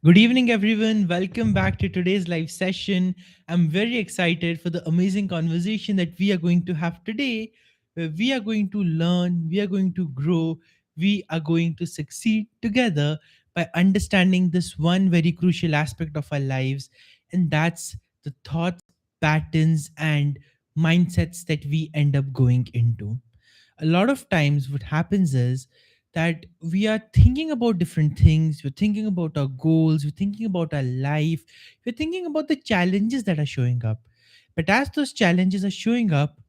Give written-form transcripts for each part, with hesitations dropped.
Good evening, everyone. Welcome back to today's live session. I'm very excited for the amazing conversation that we are going to have today, where we are going to learn, we are going to grow, we are going to succeed together by understanding this one very crucial aspect of our lives, and that's the thoughts, patterns, and mindsets that we end up going into. A lot of times what happens is that we are thinking about different things, we're thinking about our goals, we're thinking about our life, we're thinking about the challenges that are showing up. But as those challenges are showing up,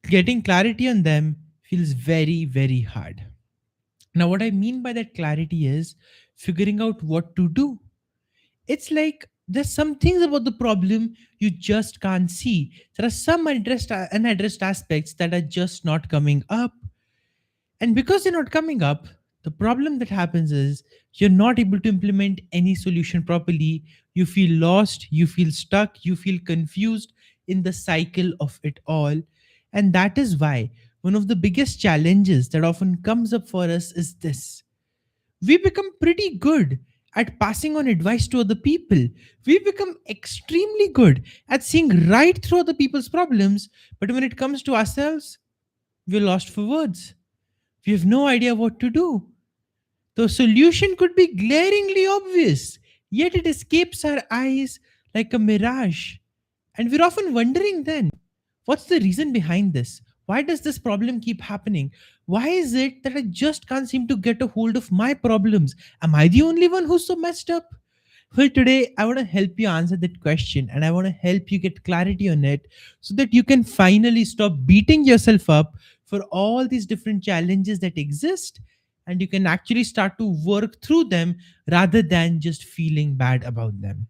getting clarity on them feels very, very hard. Now, what I mean by that clarity is figuring out what to do. It's like there's some things about the problem you just can't see. There are some unaddressed aspects that are just not coming up. And because they're not coming up, the problem that happens is you're not able to implement any solution properly. You feel lost, you feel stuck, you feel confused in the cycle of it all. And that is why one of the biggest challenges that often comes up for us is this: we become pretty good at passing on advice to other people. We become extremely good at seeing right through other people's problems. But when it comes to ourselves, we're lost for words. We have no idea what to do. The solution could be glaringly obvious, yet it escapes our eyes like a mirage. And we're often wondering then, what's the reason behind this? Why does this problem keep happening? Why is it that I just can't seem to get a hold of my problems? Am I the only one who's so messed up? Well, today I want to help you answer that question and I want to help you get clarity on it so that you can finally stop beating yourself up for all these different challenges that exist, and you can actually start to work through them rather than just feeling bad about them.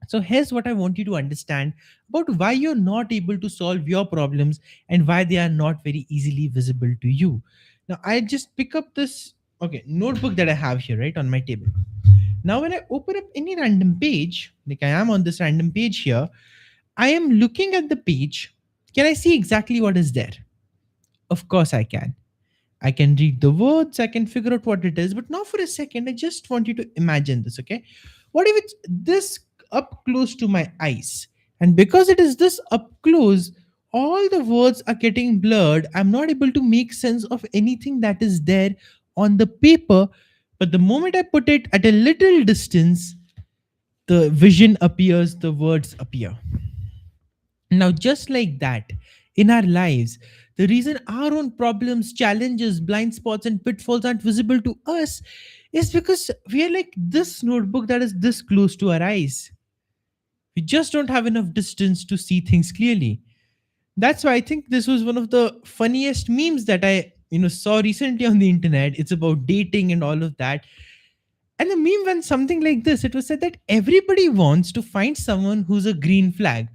So, here's what I want you to understand about why you're not able to solve your problems and why they are not very easily visible to you. Now, I just pick up this notebook that I have here right on my table. Now, when I open up any random page, like I am on this random page here, I am looking at the page. Can I see exactly what is there? Of course, I can. I can read the words, I can figure out what it is. But now, for a second, I just want you to imagine this, okay? What if it's this up close to my eyes? And because it is this up close, all the words are getting blurred. I'm not able to make sense of anything that is there on the paper. But the moment I put it at a little distance, the vision appears, the words appear. Now, just like that, in our lives, the reason our own problems, challenges, blind spots, and pitfalls aren't visible to us is because we are like this notebook that is this close to our eyes. We just don't have enough distance to see things clearly. That's why I think this was one of the funniest memes that I saw recently on the internet. It's about dating and all of that. And the meme went something like this. It was said that everybody wants to find someone who's a green flag,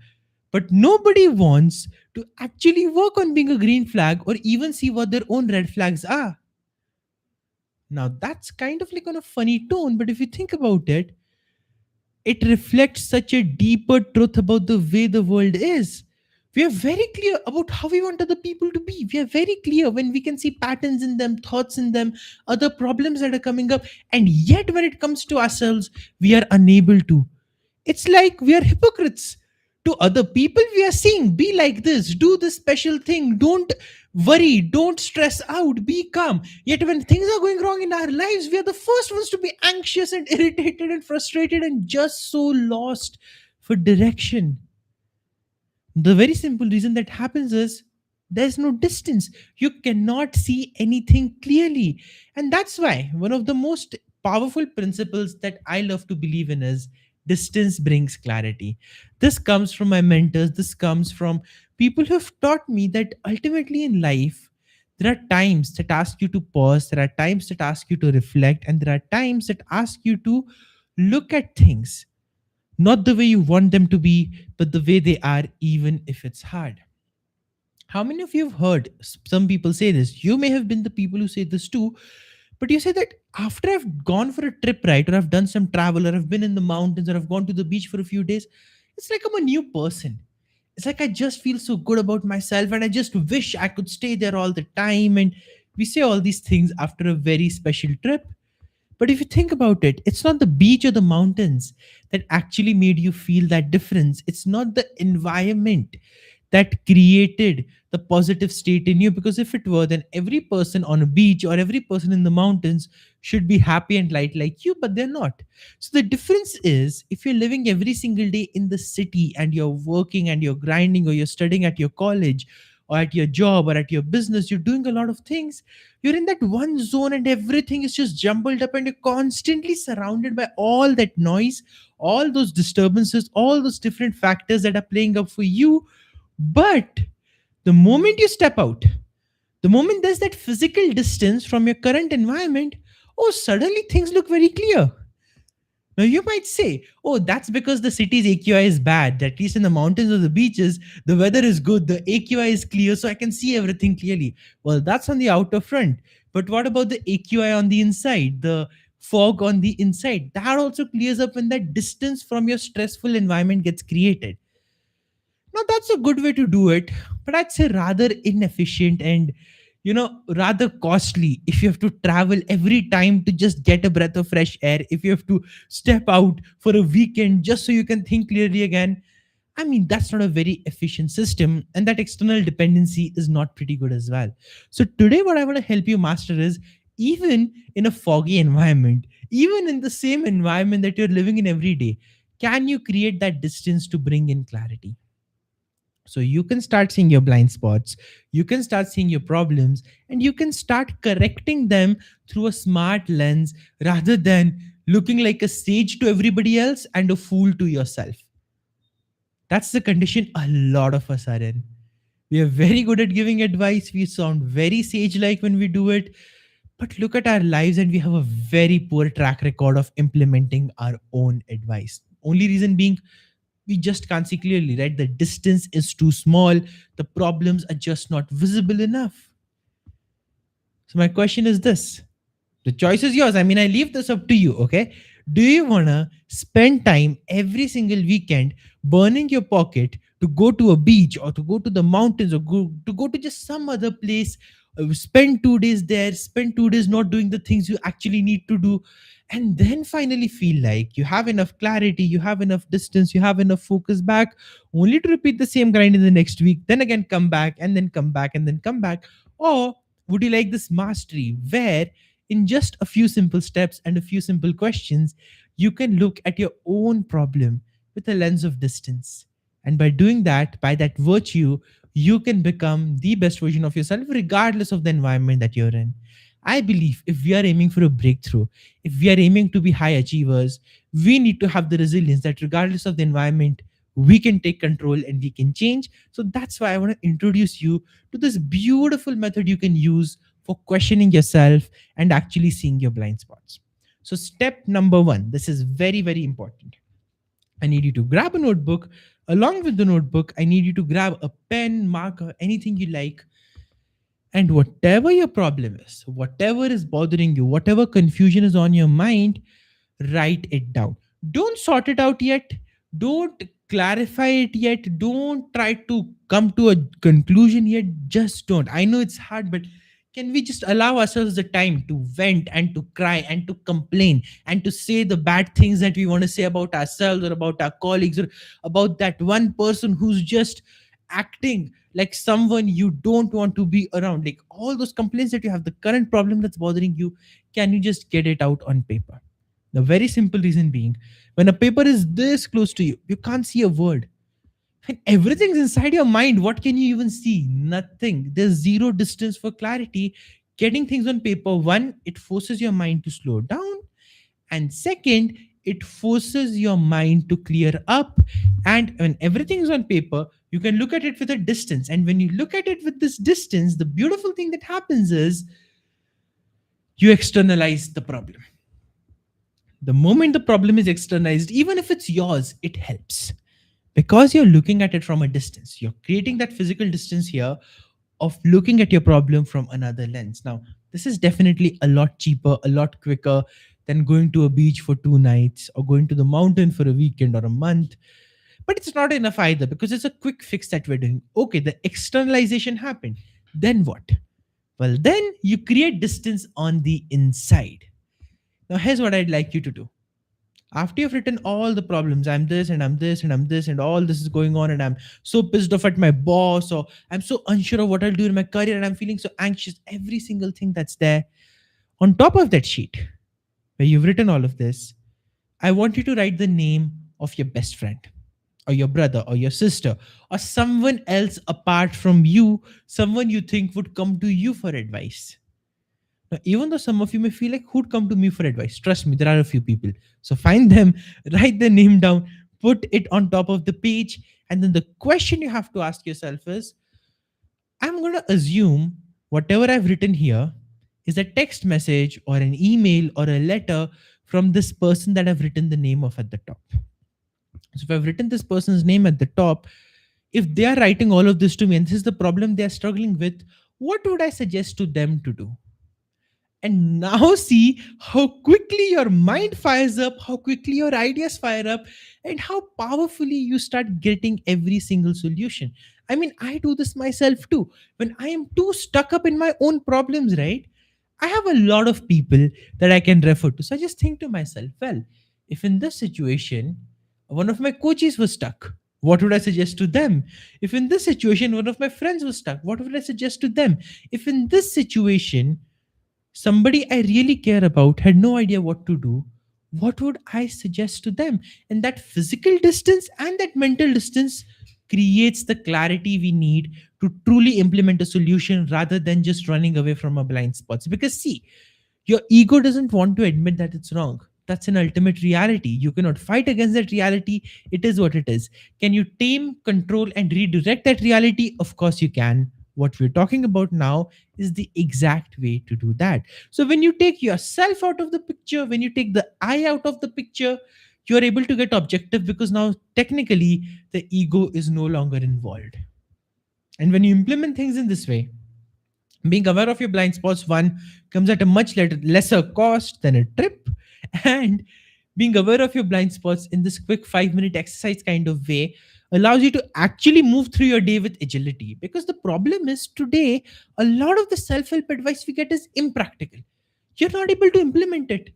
but nobody wants to actually work on being a green flag or even see what their own red flags are. Now, that's kind of like on a funny tone, but if you think about it, it reflects such a deeper truth about the way the world is. We are very clear about how we want other people to be. We are very clear when we can see patterns in them, thoughts in them, other problems that are coming up. And yet, when it comes to ourselves, we are unable to. It's like we are hypocrites. To other people, we are saying, be like this, do this special thing, don't worry, don't stress out, be calm. Yet, when things are going wrong in our lives, we are the first ones to be anxious and irritated and frustrated and just so lost for direction. The very simple reason that happens is there's no distance. You cannot see anything clearly. And that's why one of the most powerful principles that I love to believe in is distance brings clarity. This comes from my mentors, this comes from people who have taught me that ultimately in life, there are times that ask you to pause, there are times that ask you to reflect, and there are times that ask you to look at things not the way you want them to be, but the way they are, even if it's hard. How many of you have heard some people say this? You may have been the people who say this too, but you say that after I've gone for a trip, right, or I've done some travel, or I've been in the mountains, or I've gone to the beach for a few days, it's like I'm a new person. It's like I just feel so good about myself, and I just wish I could stay there all the time. And we say all these things after a very special trip. But if you think about it, it's not the beach or the mountains that actually made you feel that difference. It's not the environment that created the positive state in you, because if it were, then every person on a beach or every person in the mountains should be happy and light like you, but they're not. So the difference is, if you're living every single day in the city and you're working and you're grinding, or you're studying at your college or at your job or at your business, you're doing a lot of things, you're in that one zone and everything is just jumbled up and you're constantly surrounded by all that noise, all those disturbances, all those different factors that are playing up for you. But the moment you step out, the moment there's that physical distance from your current environment, oh, suddenly things look very clear. Now you might say, oh, that's because the city's AQI is bad. At least in the mountains or the beaches, the weather is good, the AQI is clear, so I can see everything clearly. Well, that's on the outer front. But what about the AQI on the inside? The fog on the inside? That also clears up when that distance from your stressful environment gets created. Now, that's a good way to do it, but I'd say rather inefficient and, rather costly if you have to travel every time to just get a breath of fresh air, if you have to step out for a weekend just so you can think clearly again. I mean, that's not a very efficient system, and that external dependency is not pretty good as well. So, today, what I want to help you master is, even in a foggy environment, even in the same environment that you're living in every day, can you create that distance to bring in clarity? So you can start seeing your blind spots, you can start seeing your problems, and you can start correcting them through a smart lens rather than looking like a sage to everybody else and a fool to yourself. That's the condition a lot of us are in. We are very good at giving advice, we sound very sage like when we do it, but look at our lives and we have a very poor track record of implementing our own advice. Only reason being, we just can't see clearly, right? The distance is too small, the problems are just not visible enough. So, my question is this, the choice is yours. I mean, I leave this up to you, okay? Do you want to spend time every single weekend burning your pocket to go to a beach or to go to the mountains or go to just some other place, spend 2 days there, spend 2 days not doing the things you actually need to do, and then finally feel like you have enough clarity, you have enough distance, you have enough focus back, only to repeat the same grind in the next week, then again come back and then come back and then come back? Or would you like this mastery where, in just a few simple steps and a few simple questions, you can look at your own problem with a lens of distance? And by doing that, by that virtue, you can become the best version of yourself, regardless of the environment that you're in. I believe if we are aiming for a breakthrough, if we are aiming to be high achievers, we need to have the resilience that, regardless of the environment, we can take control and we can change. So that's why I want to introduce you to this beautiful method you can use for questioning yourself and actually seeing your blind spots. So, step number one, this is very, very important. I need you to grab a notebook. Along with the notebook, I need you to grab a pen, marker, anything you like. And whatever your problem is, whatever is bothering you, whatever confusion is on your mind, write it down. Don't sort it out yet. Don't clarify it yet. Don't try to come to a conclusion yet. Just don't. I know it's hard, but can we just allow ourselves the time to vent and to cry and to complain and to say the bad things that we want to say about ourselves or about our colleagues or about that one person who's just acting like someone you don't want to be around? Like all those complaints that you have, the current problem that's bothering you, can you just get it out on paper? The very simple reason being, when a paper is this close to you, you can't see a word. And everything's inside your mind. What can you even see? Nothing. There's zero distance for clarity. Getting things on paper, one, it forces your mind to slow down. And second, it forces your mind to clear up. And when everything is on paper, you can look at it with a distance. And when you look at it with this distance, the beautiful thing that happens is you externalize the problem. The moment the problem is externalized, even if it's yours, it helps because you're looking at it from a distance. You're creating that physical distance here of looking at your problem from another lens. Now, this is definitely a lot cheaper, a lot quicker than going to a beach for 2 nights or going to the mountain for a weekend or a month. But it's not enough either, because it's a quick fix that we're doing. Okay, the externalization happened. Then what? Well, then you create distance on the inside. Now, here's what I'd like you to do. After you've written all the problems, I'm this and I'm this and I'm this and all this is going on, and I'm so pissed off at my boss, or I'm so unsure of what I'll do in my career, and I'm feeling so anxious, every single thing that's there on top of that sheet where you've written all of this, I want you to write the name of your best friend, or your brother, or your sister, or someone else apart from you, someone you think would come to you for advice. Now, even though some of you may feel like, who'd come to me for advice? Trust me, there are a few people. So find them, write their name down, put it on top of the page. And then the question you have to ask yourself is, I'm going to assume whatever I've written here is a text message or an email or a letter from this person that I've written the name of at the top. So if I've written this person's name at the top, if they are writing all of this to me and this is the problem they are struggling with, what would I suggest to them to do? And now see how quickly your mind fires up, how quickly your ideas fire up, and how powerfully you start getting every single solution. I mean, I do this myself too. When I am too stuck up in my own problems, right? I have a lot of people that I can refer to. So I just think to myself, well, if in this situation, one of my coaches was stuck, what would I suggest to them? If in this situation, one of my friends was stuck, what would I suggest to them? If in this situation, somebody I really care about had no idea what to do, what would I suggest to them? And that physical distance and that mental distance creates the clarity we need to truly implement a solution rather than just running away from our blind spots. Because, see, your ego doesn't want to admit that it's wrong. That's an ultimate reality. You cannot fight against that reality. It is what it is. Can you tame, control, and redirect that reality? Of course, you can. What we're talking about now is the exact way to do that. So, when you take yourself out of the picture, when you take the I out of the picture, you're able to get objective because now technically the ego is no longer involved. And when you implement things in this way, being aware of your blind spots, one, comes at a much lesser cost than a trip. And being aware of your blind spots in this quick 5-minute exercise kind of way allows you to actually move through your day with agility. Because the problem is today, a lot of the self help advice we get is impractical. You're not able to implement it.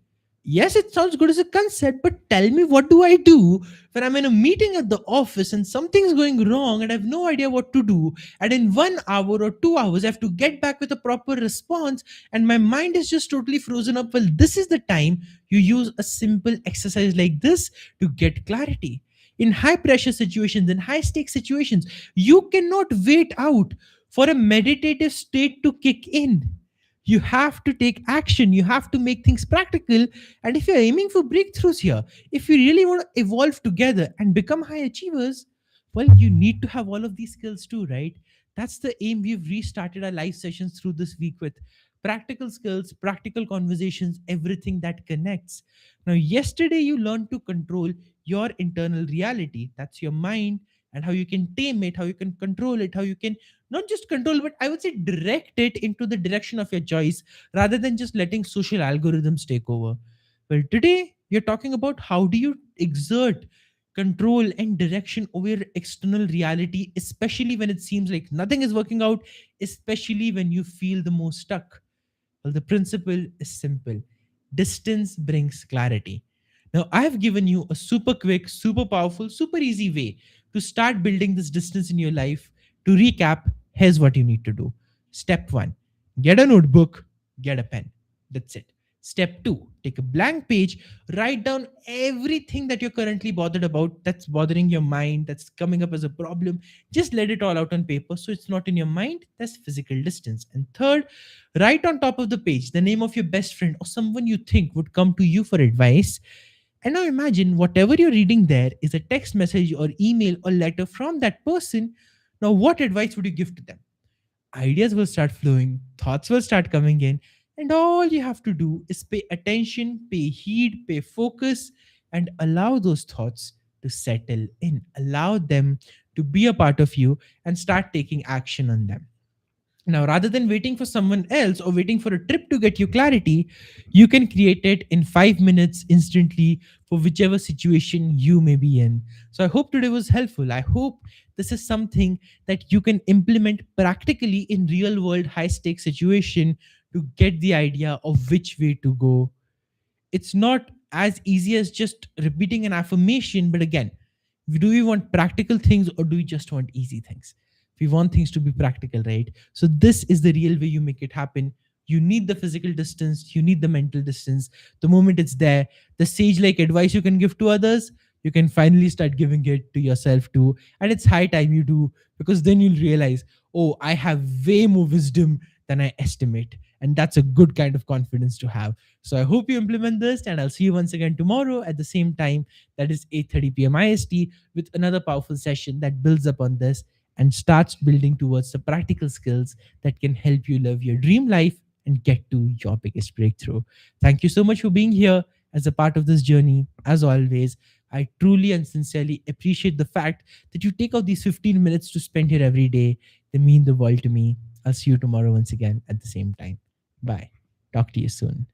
Yes, it sounds good as a concept, but tell me, what do I do when I'm in a meeting at the office and something's going wrong and I have no idea what to do? And in 1 hour or 2 hours, I have to get back with a proper response, and my mind is just totally frozen up. Well, this is the time you use a simple exercise like this to get clarity. In high pressure situations, in high stake situations, you cannot wait out for a meditative state to kick in. You have to take action, you have to make things practical. And if you're aiming for breakthroughs here, if you really want to evolve together and become high achievers, well, you need to have all of these skills too, right? That's the aim. We've restarted our live sessions through this week with practical skills, practical conversations, everything that connects. Now, yesterday you learned to control your internal reality. That's your mind, and how you can tame it, how you can control it, how you can not just control, but I would say direct it into the direction of your choice rather than just letting social algorithms take over. Well, today we are talking about how do you exert control and direction over your external reality, especially when it seems like nothing is working out, especially when you feel the most stuck. Well, the principle is simple: distance brings clarity. Now, I have given you a super quick, super powerful, super easy way to start building this distance in your life. To recap, here's what you need to do. Step one, get a notebook, get a pen. That's it. Step two, take a blank page, write down everything that you're currently bothered about, that's bothering your mind, that's coming up as a problem. Just let it all out on paper so it's not in your mind. That's physical distance. And third, write on top of the page the name of your best friend or someone you think would come to you for advice. And now imagine whatever you're reading there is a text message or email or letter from that person. Now, what advice would you give to them? Ideas will start flowing, thoughts will start coming in, and all you have to do is pay attention, pay heed, pay focus, and allow those thoughts to settle in. Allow them to be a part of you and start taking action on them. Now, rather than waiting for someone else or waiting for a trip to get you clarity, you can create it in 5 minutes instantly for whichever situation you may be in. So, I hope today was helpful. I hope this is something that you can implement practically in real world high stake situation to get the idea of which way to go It's not as easy as just repeating an affirmation. But again, do we want practical things or do we just want easy things? We want things to be practical, right? So this is the real way you make it happen. You need the physical distance, you need the mental distance. The moment it's there, the sage like advice you can give to others, you can finally start giving it to yourself too. And it's high time you do, because then you'll realize, oh, I have way more wisdom than I estimate. And that's a good kind of confidence to have. So I hope you implement this, and I'll see you once again tomorrow at the same time, that is 8:30 p.m. IST, with another powerful session that builds upon this and starts building towards the practical skills that can help you live your dream life and get to your biggest breakthrough. Thank you so much for being here as a part of this journey. As always, I truly and sincerely appreciate the fact that you take out these 15 minutes to spend here every day. They mean the world to me. I'll see you tomorrow once again at the same time. Bye. Talk to you soon.